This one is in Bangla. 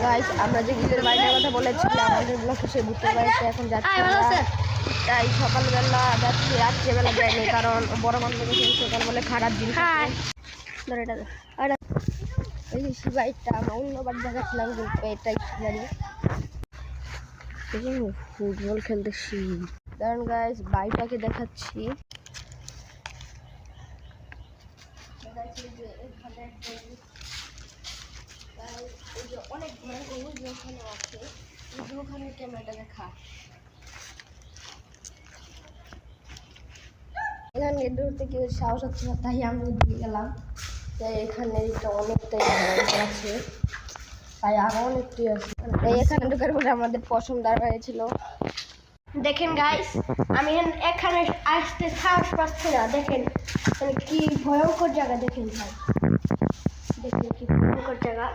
গাইস আমরা যে ভূতের বাড়িটার কথা বলেছিলাম আমাদের ব্লকে সেই ভূতের বাড়িতে এখন যাচ্ছি তাই সকালবেলা যাচ্ছি রাত্রেবেলা যায়নি কারণ বড় মানুষ সকাল বলে খারাপ জিনিস ধর এটা আর এই যে সেই বাড়িটা আমরা অন্যবার দেখাচ্ছিলাম কিন্তু এটাই বাড়ি ফুটবল খেলতেছি কারণ গাইস বাড়িটাকে দেখাচ্ছি অনেক ওখানে আছে ওখানে ক্যামেরাটা দেখা এখানে দূরতে কেউ সাহস হচ্ছে না তাই আমি দিয়ে গেলাম তাই এখানে অনেকটাই আছে তাই আরো অনেকটাই আছে তাই এখানে ঢোকার পরে আমাদের পছন্দ হয়েছিল দেখেন গাইস আমি এখানে আসতে সাহস পাচ্ছি না দেখেন কি ভয়ঙ্কর জায়গা দেখেন ভাই দেখেন কি ভয়ঙ্কর জায়গা